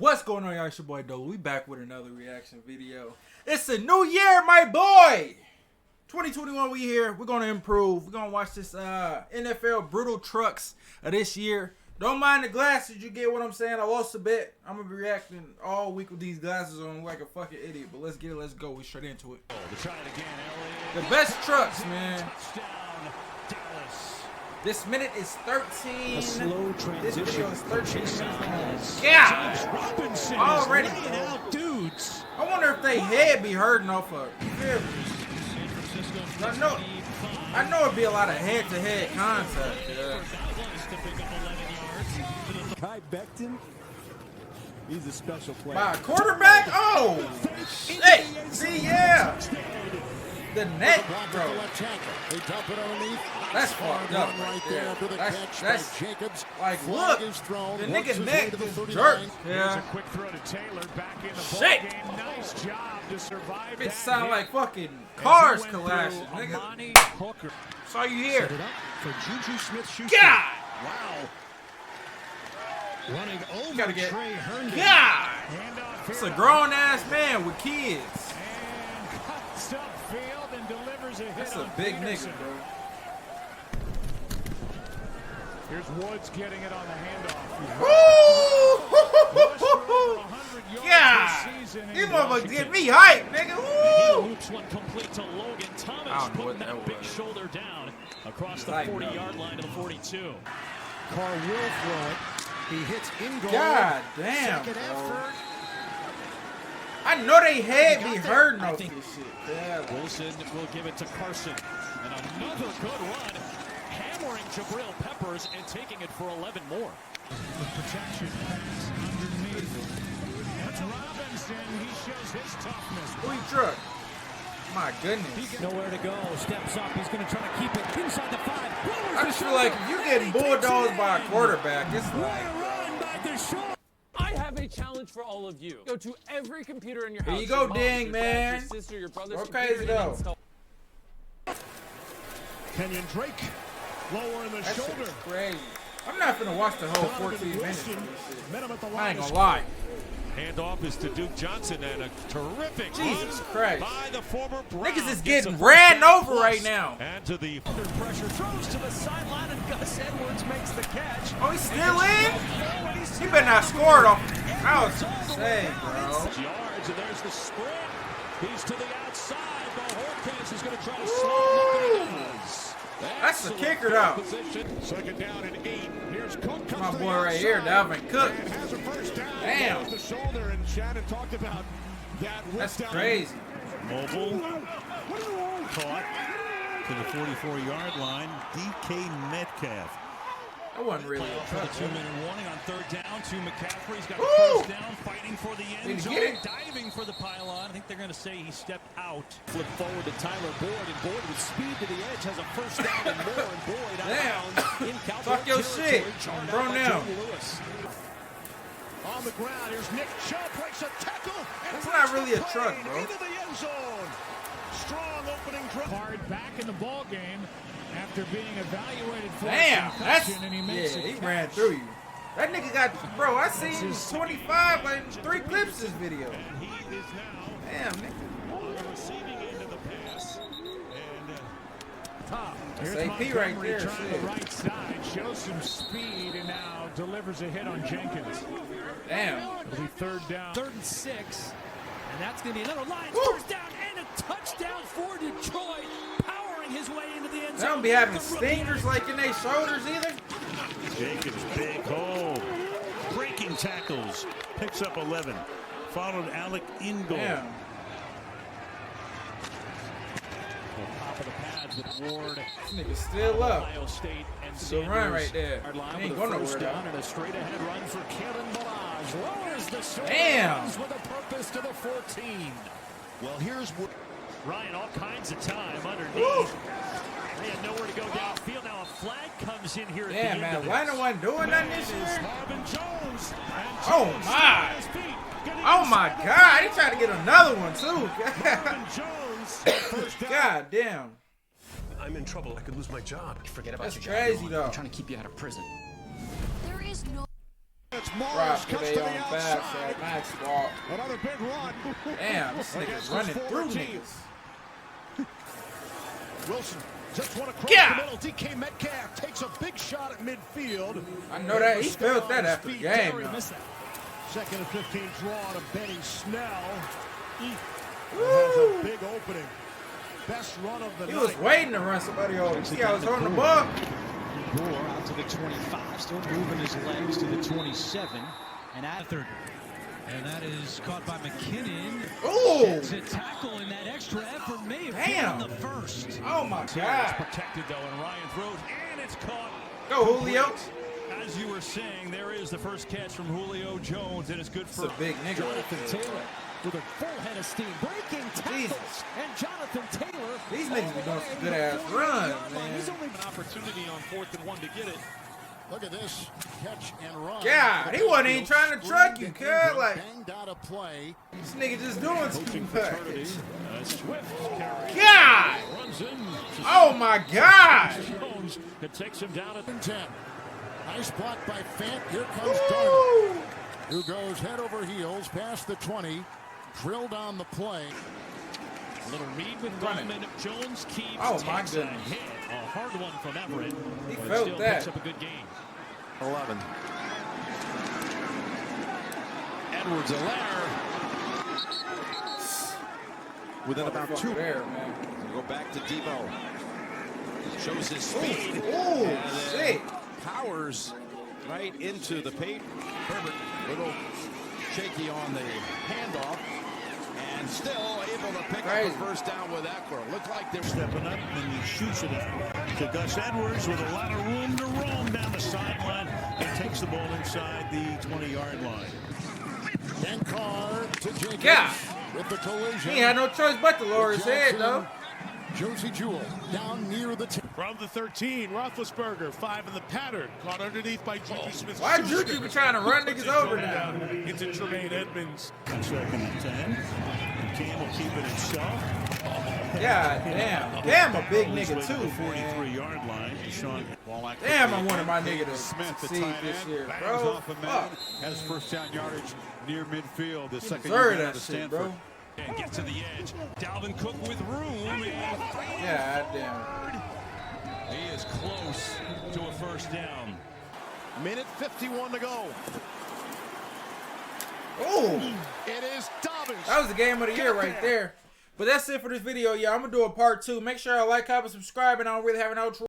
What's going on, y'all? It's your boy Dolo. We back with another reaction video. It's a new year, my boy. 2021, we here. We're gonna improve. We're gonna watch this NFL brutal trucks of this year. Don't mind the glasses. You get what I'm saying? I lost a bet. I'm gonna be reacting all week with these glasses on like a fucking idiot. But let's get it. Let's go. We straight into it. The best trucks, man. This minute is 13. A slow This video is 13 minutes long. Yeah. Robinson already. Out dudes. I wonder if they head be hurting off of. I know it'd be a lot of head-to-head contact. Yeah. Kai Becton. He's a special player. By a quarterback? Oh! Hey! See, yeah! The neck, bro. That's fucked up right there. That's like, look, the nigga neck just jerked. Yeah. Quick throw to Taylor back in the shit. ball game. Nice job to survive. It sound like fucking cars collapsing, nigga. Saw you here. God! Wow. Running over Gotta get. Trey Herndon. God! It's a grown ass man with kids. And cuts upfield and delivers a hit. That's a big nigga, bro. Here's Woods getting it on the handoff. Woo! Yeah! These motherfuckers get me hype, nigga. Woo! Loops one complete to Logan Thomas. I don't know what putting that big was. shoulder down across the Like, 40-yard line to the 42. Carr will throw it. He hits in goal. God damn, Second bro. effort. I know they head be hurting off this shit. Yeah. Wilson will give it to Carson. And another good run, hammering Jabril Peppers and taking it for 11 more. The protection pass underneath. That's Robinson. He shows his toughness. Who he truck? My goodness. Nowhere to go. Steps up. He's going to try to keep it inside the 5. I just feel like if you're getting bulldozed by a quarterback, it's like. I have a challenge for all of you. Go to every computer in your house. Here you go, your mom, Ding, your man. Dad, your sister, your brother's Go computer, crazy, and though. install. Kenyon Drake lower in the That shit shoulder. is crazy. I'm not gonna watch the whole 14 minutes of this Met him at the shit. I line ain't of gonna lie. Handoff is to Duke Johnson and a terrific Jesus run Christ. by the former Brown. Niggas is Gets getting a ran first over down right plus. now. And to the Under pressure, throws to the sideline, and Gus Edwards makes the catch. Oh, he's still in? He better not score it off. I was insane, bro. Yards, and there's the sprint. He's to the outside. The Hawkins is going to try to slow him. That's the kicker, though. Second down and 8. Here's Cook. My boy right here, Dalvin Cook. And has a first down. Damn. Goes the shoulder, and Shannon talked about that. That's down. crazy. Mobile, caught to the 44-yard line. DK Metcalf. That wasn't really a For the touch. 2-minute warning on third down to McCaffrey. He's got Woo! the first down, fighting for the Did end he zone, get it? diving for the pylon. I think they're going to say he stepped out. Flip forward to Tyler Boyd, and Boyd with speed to the edge has a first down and more, and Boyd out of Damn. bounds in Cowboy Talk your territory, shit. charged Bro, out by now. Joe Lewis. On the ground, here's Nick Chubb, breaks a tackle. And That's not really a breaks the truck, plane bro. Into the end zone. Strong opening drive. Hard back in the ball game after being evaluated for Damn, that's and he yeah. makes He it ran through you. That nigga got, bro. I seen him 25 like 3 clips this video. he is now Damn, nigga. on the receiving end of the pass. And top. That's Here's AP Montgomery right there, trying shit. the right side, shows some speed, and now delivers a hit on Jenkins. Damn. It'll be third down. 3rd and 6. And that's going to be another Lions Woo! first down and a touchdown for Detroit, powering his way into the end They zone. don't be having The rookie stingers like in their shoulders either. Jacobs, big hole. Breaking tackles. Picks up 11. Followed Alec Ingold. Damn. top of the pads with Ward. This nigga still up. Ohio State and It's a good run right there. Yard line He ain't with a going first nowhere, down though. and a straight ahead run for Kevin Balaj. Lowers the shoulder. Damn. Runs with a purpose to the 14. Well, here's what. Ryan, all kinds of time underneath. Woo! They had nowhere to go downfield. Now a flag comes in here at the Damn, end man. of Atlanta this. wasn't doing nothing this year. Marvin Jones. And Oh, Jones my. on his feet. Getting Oh, my God. He tried to get another one, too. Marvin Jones. First down. God damn. I'm in trouble. I could lose my job. Forget about That's your job. crazy, Nolan. though. I'm trying to keep you out of prison. There is no It's Right, Morris put cuts to they the on fast outside. at Max fault. Another big run. Damn, this nigga's running through niggas. Wilson just went across Yeah. the middle. DK Metcalf takes a big shot at midfield. I know that. He felt that after the game. Terry though. missed that. Second and 15 draw to Benny Snell. He Woo. has a big opening. Best run of the He night. was waiting to run somebody over. See how I was holding the ball? Gore out to the 25, still moving his legs to the 27, and at third. And that is caught by McKinnon. Ooh! It's a tackle, and that extra effort may have Damn. been the first. Oh my It's God! protected though, and Ryan throws, and it's caught. Go Julio! As you were saying, there is the first catch from Julio Jones, and it's good It's for a big nigga. Jonathan Taylor with a full head of steam, breaking tackles, Jesus. and Jonathan Taylor. These niggas be doing some good ass runs, man. He's only an opportunity on 4th and 1 to get it. Look at this catch and run. God, he wasn't even trying to truck you, cuz. Like, Banged out of play. this nigga just doing too much. Swift carry. God! Runs in. Oh my God! Jones, it takes him down at 10. Nice block by Fant. Here comes Darnold, Woo! who goes head over heels past the 20. Drilled on the play. a little read with Running. Goldman. Jones keeps Oh, my takes goodness. a hit. A hard one from Everett. He but felt still that. picks up a good game. 11. Edwards-Helaire within about Fuck 2. there, man. Go back to Debo. Shows his speed. Ooh, And then shit. powers right into the paint. Herbert, little shaky on the handoff. And still able to pick Crazy. up a first down with Eckler. Looked like they're Stepping up, and he shoots it to Gus Edwards with a lot of room to roam down the sideline and takes the ball inside the 20-yard line. And Carr to Jenkins God. with the collision. He had no choice but to lower his head, though. Josie Jewell down near the 10. From the 13, Roethlisberger, 5 in the pattern, caught underneath by Juju Smith. Why Juju be trying to run niggas over now? down into Tremaine Edmonds. Second and 10. And Cam will keep it himself. God damn. Damn, a big He's nigga, way to too, the man. 43-yard line. Deshaun Wallach. Damn, I wanted my nigga to Smith, the succeed tight this end, year, bangs bro. off a man, Fuck. has first down yardage near midfield. The second Deserve year that out of shit, Stanford. bro. And gets to the edge. Dalvin Cook with room. And God damn. he is close to a first down. Minute 51 to go. Ooh. It is Dobbins. That was the game of the year right there. But that's it for this video, y'all. I'm going to do a part 2. Make sure y'all like, comment, subscribe, and I don't really have an outro.